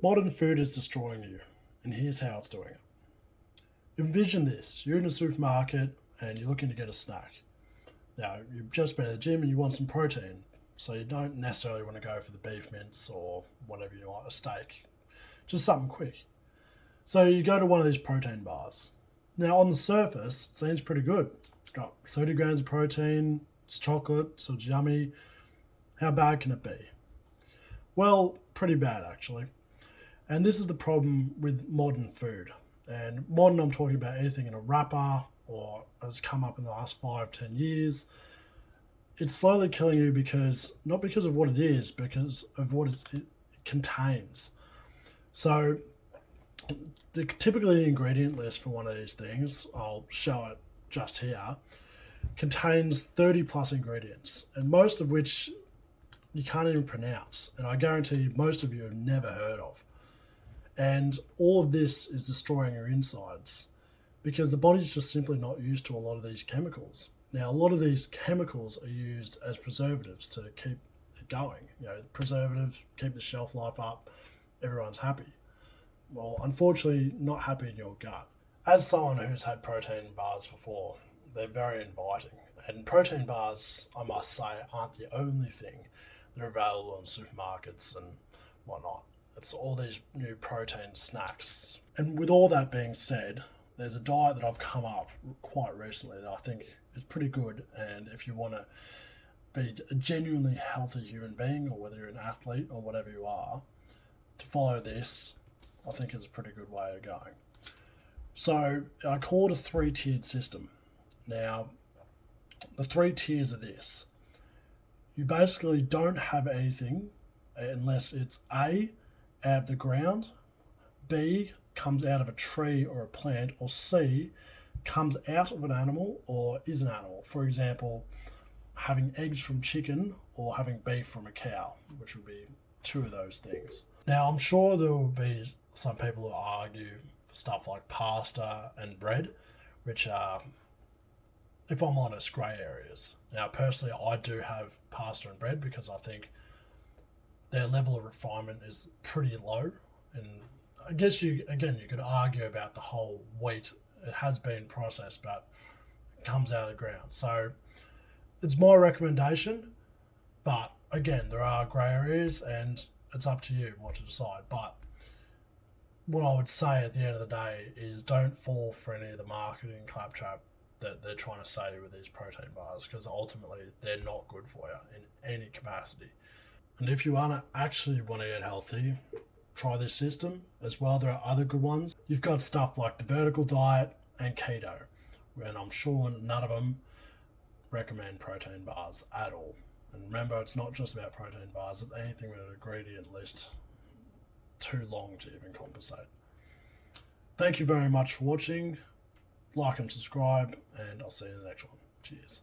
Modern food is destroying you, and here's how it's doing it. Envision this: you're in a supermarket and you're looking to get a snack. Now, you've just been at the gym and you want some protein, so you don't necessarily want to go for the beef mince or whatever you want, a steak, just something quick. So you go to one of these protein bars. Now, on the surface, it seems pretty good. Got 30 grams of protein, it's chocolate, so it's yummy. How bad can it be? Well, pretty bad actually. And this is the problem with modern food. And modern, I'm talking about anything in a wrapper or has come up in the last 5, 10 years. It's slowly killing you because, not because of what it is, because of what it contains. So, typically the ingredient list for one of these things, I'll show it just here, contains 30 plus ingredients, and most of which you can't even pronounce. And I guarantee most of you have never heard of. And all of this is destroying your insides because the body's just simply not used to a lot of these chemicals. Now, a lot of these chemicals are used as preservatives to keep it going. Preservatives keep the shelf life up, everyone's happy. Well, unfortunately, not happy in your gut. As someone who's had protein bars before, they're very inviting. And protein bars, I must say, aren't the only thing that are available in supermarkets and whatnot. It's all these new protein snacks. And with all that being said, there's a diet that I've come up quite recently that I think is pretty good. And if you want to be a genuinely healthy human being, or whether you're an athlete or whatever you are, to follow this, I think is a pretty good way of going. So I call it a 3-tiered system. Now, the 3 tiers are this. You basically don't have anything unless it's A, out of the ground, B, comes out of a tree or a plant, or C, comes out of an animal or is an animal. For example, having eggs from chicken or having beef from a cow, which would be 2 of those things. Now, I'm sure there will be some people who argue for stuff like pasta and bread, which are, if I'm honest, grey areas. Now, personally, I do have pasta and bread because I think their level of refinement is pretty low. And I guess you could argue about the whole wheat. It has been processed, but it comes out of the ground. So it's my recommendation. But again, there are grey areas and it's up to you what to decide. But what I would say at the end of the day is don't fall for any of the marketing claptrap that they're trying to say with these protein bars, because ultimately they're not good for you in any capacity. And if you actually want to get healthy, try this system as well. There are other good ones. You've got stuff like the vertical diet and keto, and I'm sure none of them recommend protein bars at all. And remember, it's not just about protein bars, it's anything with an ingredient list too long to even compensate. Thank you very much for watching. Like and subscribe, and I'll see you in the next one. Cheers.